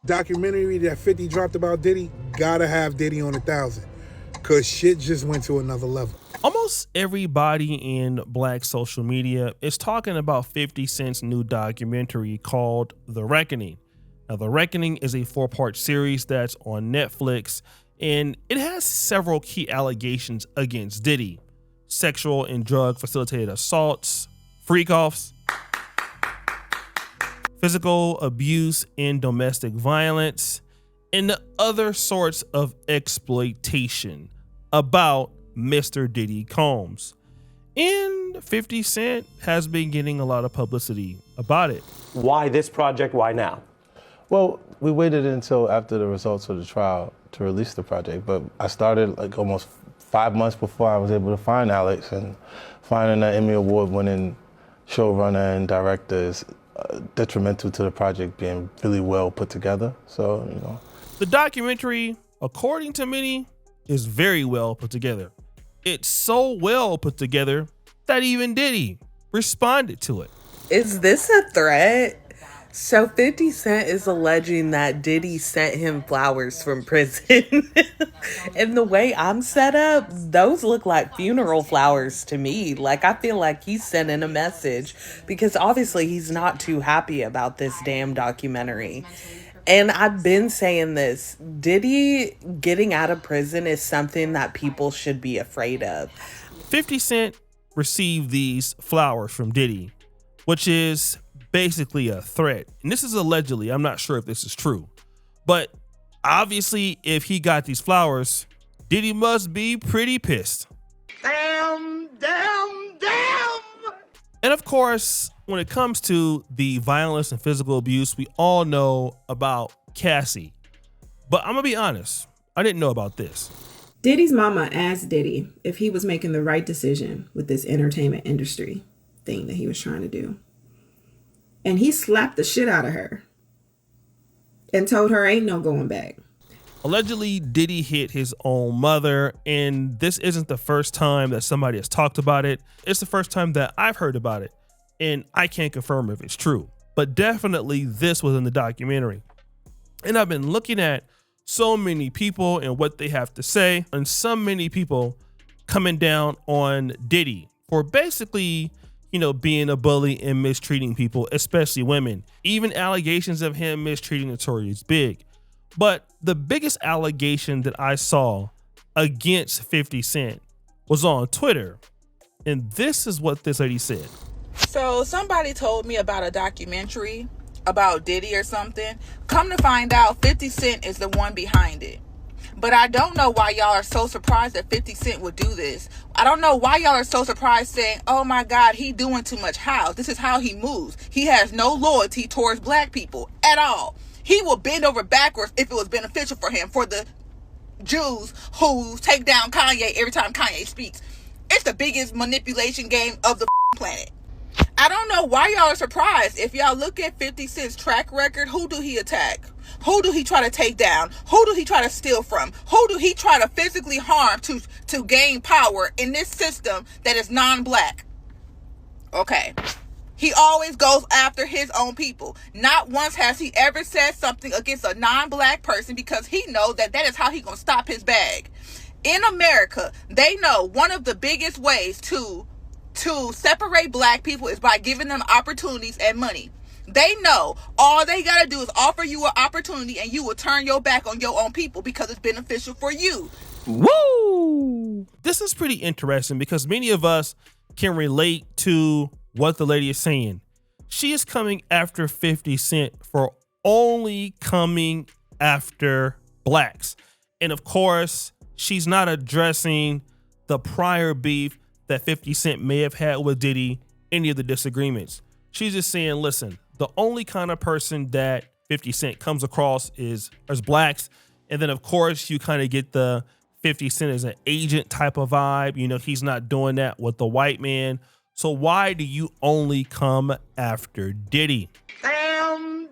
Documentary that 50 dropped about Diddy, gotta have Diddy on 1,000. Cause shit just went to another level. Almost everybody in black social media is talking about 50 Cent's new documentary called The Reckoning. Now, The Reckoning is a 4-part series that's on Netflix, and it has several key allegations against Diddy: sexual and drug facilitated assaults, freak-offs, physical abuse and domestic violence, and the other sorts of exploitation about Mr. Diddy Combs. And 50 Cent has been getting a lot of publicity about it. Why this project? Why now? Well, we waited until after the results of the trial to release the project, but I started like almost 5 months before I was able to find Alex, and finding an Emmy Award-winning showrunner and director is detrimental to the project being really well put together. So, you know. The documentary, according to many, is very well put together. It's so well put together that even Diddy responded to it. Is this a threat? So 50 Cent is alleging that Diddy sent him flowers from prison. And the way I'm set up, those look like funeral flowers to me. Like, I feel like he's sending a message because obviously he's not too happy about this damn documentary. And I've been saying this, Diddy getting out of prison is something that people should be afraid of. 50 Cent received these flowers from Diddy, which is basically a threat. And this is allegedly, I'm not sure if this is true, but obviously if he got these flowers, Diddy must be pretty pissed. Damn. And of course, when it comes to the violence and physical abuse, we all know about Cassie. But I'm gonna be honest, I didn't know about this. Diddy's mama asked Diddy if he was making the right decision with this entertainment industry thing that he was trying to do. And he slapped the shit out of her and told her ain't no going back. Allegedly, Diddy hit his own mother, and this isn't the first time that somebody has talked about it. It's the first time that I've heard about it, and I can't confirm if it's true. But definitely this was in the documentary. And I've been looking at so many people and what they have to say, and so many people coming down on Diddy for basically, you know, being a bully and mistreating people, especially women. Even allegations of him mistreating notorious big. But the biggest allegation that I saw against 50 Cent was on Twitter. And this is what this lady said. So somebody told me about a documentary about Diddy or something. Come to find out, 50 Cent is the one behind it. But I don't know why y'all are so surprised that 50 Cent would do this. I don't know why y'all are so surprised saying, oh my God, he doing too much. How? This is how he moves. He has no loyalty towards black people at all. He will bend over backwards if it was beneficial for him, for the Jews who take down Kanye every time Kanye speaks. It's the biggest manipulation game of the planet. I don't know why y'all are surprised. If y'all look at 50 Cent's track record, who do he attack? Who do he try to take down? Who do he try to steal from? Who do he try to physically harm to gain power in this system that is non-black? Okay. He always goes after his own people. Not once has he ever said something against a non-black person because he knows that is how he gonna stop his bag. In America, they know one of the biggest ways to separate black people is by giving them opportunities and money. They know all they gotta do is offer you an opportunity and you will turn your back on your own people because it's beneficial for you. Woo! This is pretty interesting because many of us can relate to what the lady is saying. She is coming after 50 Cent for only coming after blacks. And of course, she's not addressing the prior beef that 50 Cent may have had with Diddy, any of the disagreements. She's just saying, listen, the only kind of person that 50 Cent comes across is as blacks. And then of course you kind of get the 50 Cent as an agent type of vibe. You know, he's not doing that with the white man. So why do you only come after Diddy? Damn.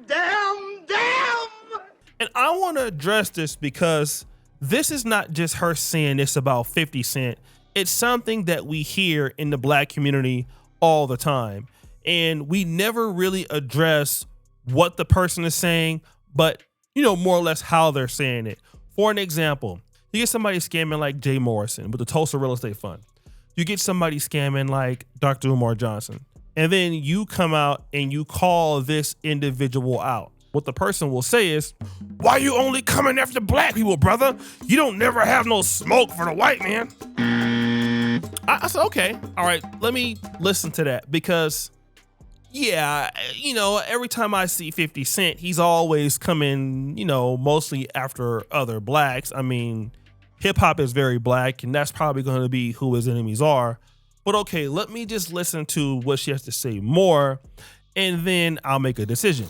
And I want to address this because this is not just her saying this about 50 Cent. It's something that we hear in the black community all the time. And we never really address what the person is saying, but more or less how they're saying it. For an example, you get somebody scamming like Jay Morrison with the Tulsa Real Estate Fund. You get somebody scamming like Dr. Umar Johnson. And then you come out and you call this individual out. What the person will say is, why you only coming after black people, brother? You don't never have no smoke for the white man. I said, okay, all right, let me listen to that because, yeah, every time I see 50 Cent, he's always coming, mostly after other blacks. I mean, hip hop is very black, and that's probably going to be who his enemies are. But okay, let me just listen to what she has to say more, and then I'll make a decision.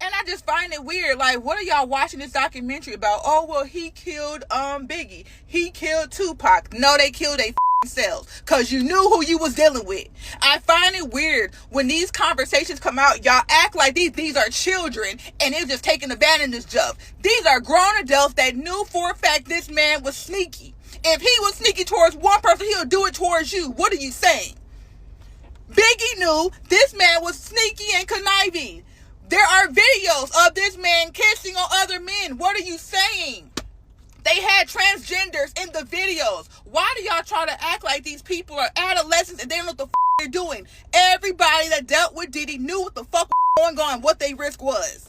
And I just find it weird. Like, what are y'all watching this documentary about? Oh, well, he killed Biggie. He killed Tupac. No, they killed they selves because you knew who you was dealing with. I find it weird when these conversations come out, y'all act like these are children and they're just taking advantage of. These are grown adults that knew for a fact this man was sneaky. If he was sneaky towards one person, he'll do it towards you. What are you saying? Biggie knew this man was sneaky and conniving. There are videos of this man kissing on other men. What are you saying? They had transgenders in the videos. Why do y'all try to act like these people are adolescents and they don't know what the they're doing? Everybody that dealt with Diddy knew what the fuck was going on, what their risk was.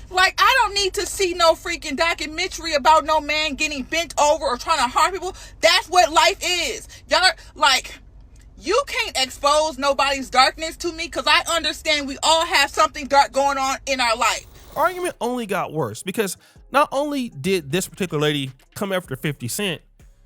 Like, I don't need to see no freaking documentary about no man getting bent over or trying to harm people. That's what life is. Y'all are, like, you can't expose nobody's darkness to me because I understand we all have something dark going on in our life. Argument only got worse because not only did this particular lady come after 50 Cent,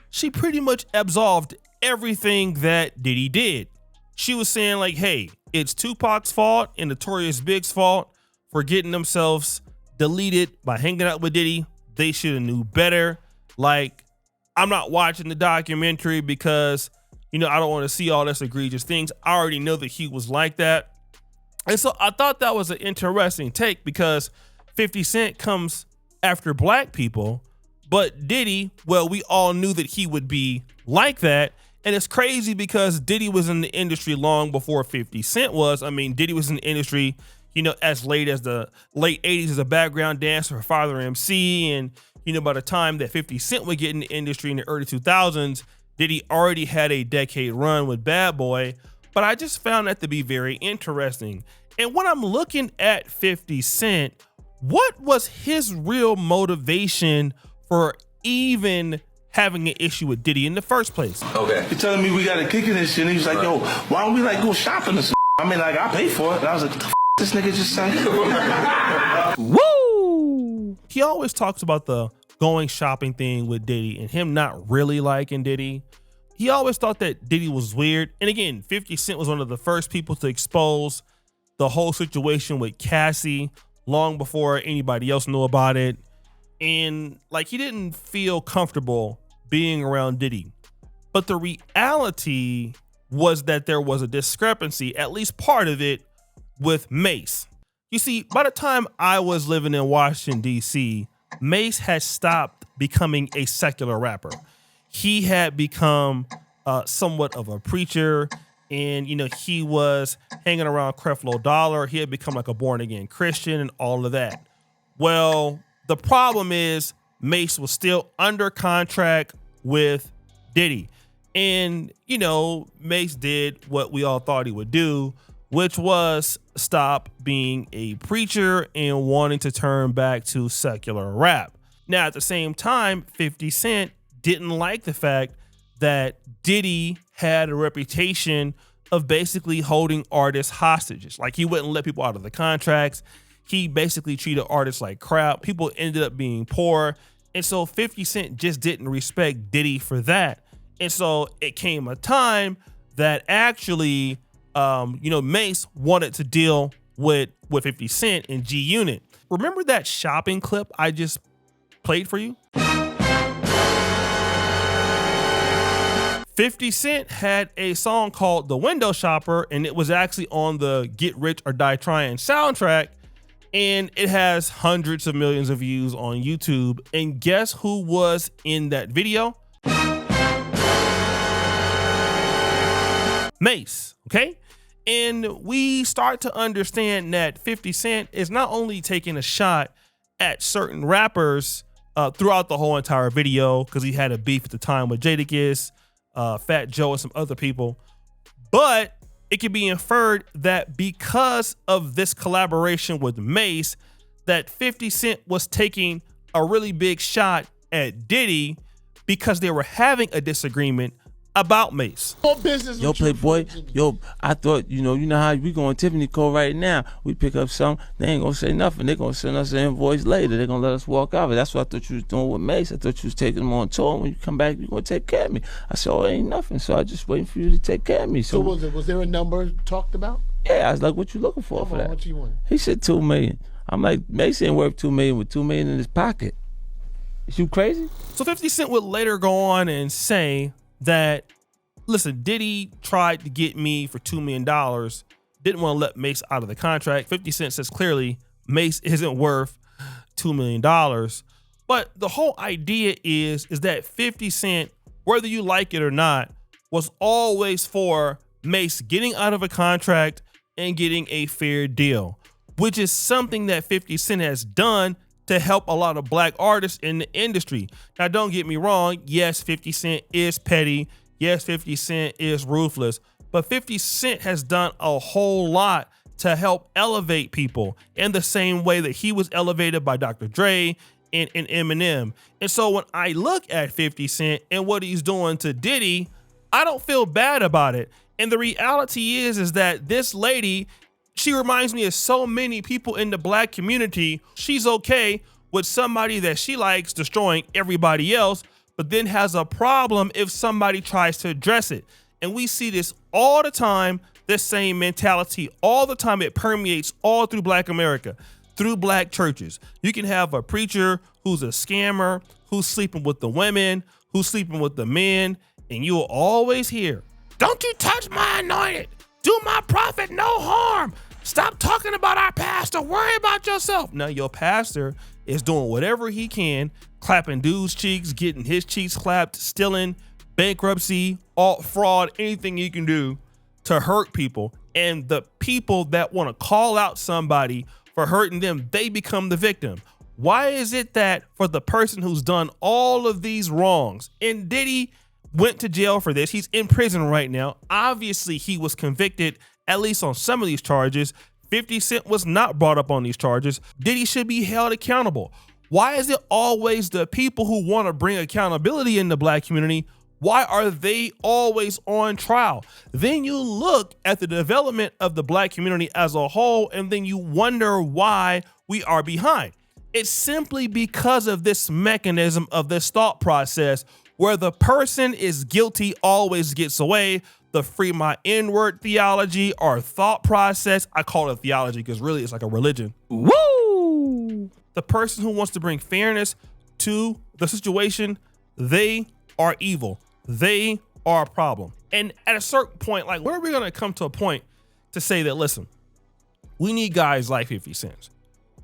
she pretty much absolved everything that Diddy did. She was saying like, hey, it's Tupac's fault and Notorious Big's fault for getting themselves deleted by hanging out with Diddy. They should have knew better. Like, I'm not watching the documentary because, I don't want to see all this egregious things. I already know that he was like that. And so I thought that was an interesting take because 50 Cent comes after black people, but Diddy, well, we all knew that he would be like that. And it's crazy because Diddy was in the industry long before 50 Cent was. I mean, Diddy was in the industry, as late as the late 80s as a background dancer for Father MC. And, by the time that 50 Cent would get in the industry in the early 2000s, Diddy already had a decade run with Bad Boy. But I just found that to be very interesting. And when I'm looking at 50 Cent, what was his real motivation for even having an issue with Diddy in the first place? Okay. You're telling me we got a kick in this shit, and he was like, yo, why don't we go shopping or something? I mean, I pay for it. And I was like, what the this nigga just say? Woo! He always talks about the going shopping thing with Diddy and him not really liking Diddy. He always thought that Diddy was weird. And again, 50 Cent was one of the first people to expose the whole situation with Cassie long before anybody else knew about it. And he didn't feel comfortable being around Diddy. But the reality was that there was a discrepancy, at least part of it, with Mase. You see, by the time I was living in Washington, D.C., Mase had stopped becoming a secular rapper. He had become somewhat of a preacher, and he was hanging around Creflo Dollar. He had become like a born-again Christian and all of that. Well, the problem is Mase was still under contract with Diddy. And, Mase did what we all thought he would do, which was stop being a preacher and wanting to turn back to secular rap. Now, at the same time, 50 Cent didn't like the fact that Diddy had a reputation of basically holding artists hostages. Like, he wouldn't let people out of the contracts. He basically treated artists like crap. People ended up being poor. And so 50 Cent just didn't respect Diddy for that. And so it came a time that actually, Mase wanted to deal with 50 Cent in G Unit. Remember that shopping clip I just played for you? 50 Cent had a song called The Window Shopper, and it was actually on the Get Rich or Die Trying soundtrack. And it has hundreds of millions of views on YouTube. And guess who was in that video? Mase, okay? And we start to understand that 50 Cent is not only taking a shot at certain rappers throughout the whole entire video because he had a beef at the time with Jadakiss, Fat Joe, and some other people. But it can be inferred that because of this collaboration with Mase, that 50 Cent was taking a really big shot at Diddy because they were having a disagreement about Mase. Yo, Playboy, yo, I thought, you know how we going Tiffany Cole right now. We pick up something, they ain't gonna say nothing. They gonna send us an invoice later. They gonna let us walk out. That's what I thought you was doing with Mase. I thought you was taking him on tour. When you come back, you gonna take care of me. I said, oh, it ain't nothing. So I just waiting for you to take care of me. So was there a number talked about? Yeah, I was like, what you looking for that? How much you want? He said $2 million. I'm like, Mase ain't worth $2 million with $2 million in his pocket. Is you crazy? So 50 Cent would later go on and say that, listen, Diddy tried to get me for $2 million, didn't want to let Mase out of the contract. 50 Cent says clearly Mase isn't worth $2 million. But the whole idea is that 50 Cent, whether you like it or not, was always for Mase getting out of a contract and getting a fair deal, which is something that 50 Cent has done to help a lot of black artists in the industry. Now, don't get me wrong. Yes, 50 Cent is petty. Yes, 50 Cent is ruthless. But 50 Cent has done a whole lot to help elevate people in the same way that he was elevated by Dr. Dre and Eminem. And so when I look at 50 Cent and what he's doing to Diddy, I don't feel bad about it. And the reality is that this lady, she reminds me of so many people in the black community. She's okay with somebody that she likes destroying everybody else, but then has a problem if somebody tries to address it. And we see this all the time, this same mentality all the time. It permeates all through black America, through black churches. You can have a preacher who's a scammer, who's sleeping with the women, who's sleeping with the men, and you'll always hear, "Don't you touch my anointed. Do my prophet no harm. Stop talking about our pastor. Worry about yourself." Now, your pastor is doing whatever he can, clapping dudes' cheeks, getting his cheeks clapped, stealing, bankruptcy, alt fraud, anything he can do to hurt people. And the people that want to call out somebody for hurting them, they become the victim. Why is it that for the person who's done all of these wrongs, and Diddy went to jail for this, he's in prison right now. Obviously, he was convicted, at least on some of these charges. 50 Cent was not brought up on these charges. Diddy should be held accountable. Why is it always the people who want to bring accountability in the black community? Why are they always on trial? Then you look at the development of the black community as a whole, and then you wonder why we are behind. It's simply because of this mechanism of this thought process where the person is guilty always gets away. The free my N-word theology or thought process. I call it theology because really it's like a religion. Woo! The person who wants to bring fairness to the situation, they are evil. They are a problem. And at a certain point, like, where are we going to come to a point to say that, listen, we need guys like 50 Cent.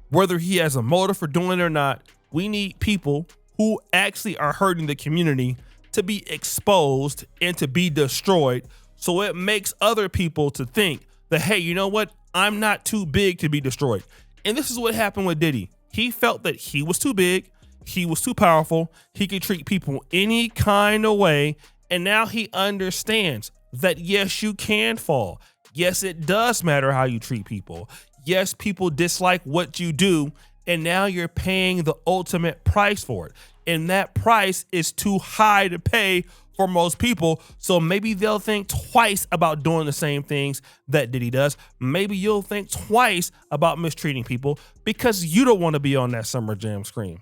Whether he has a motive for doing it or not, we need people who actually are hurting the community to be exposed and to be destroyed. So it makes other people to think that, hey, you know what? I'm not too big to be destroyed. And this is what happened with Diddy. He felt that he was too big. He was too powerful. He could treat people any kind of way. And now he understands that, yes, you can fall. Yes, it does matter how you treat people. Yes, people dislike what you do. And now you're paying the ultimate price for it. And that price is too high to pay for most people. So maybe they'll think twice about doing the same things that Diddy does. Maybe you'll think twice about mistreating people because you don't want to be on that Summer Jam screen.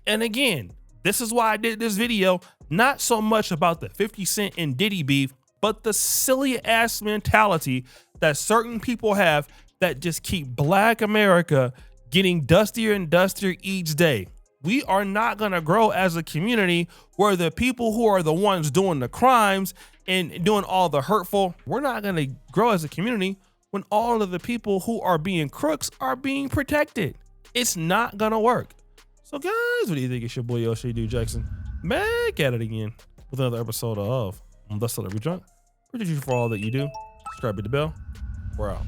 And again, this is why I did this video, not so much about the 50 Cent and Diddy beef, but the silly ass mentality that certain people have that just keep black America getting dustier and dustier each day. We are not going to grow as a community where the people who are the ones doing the crimes and doing all the hurtful, we're not going to grow as a community when all of the people who are being crooks are being protected. It's not going to work. So guys, what do you think? It's your boy Oshay Duke Jackson back at it again with another episode of The Celebrity Drunk. Appreciate you for all that you do. Subscribe, hit the bell. We're out.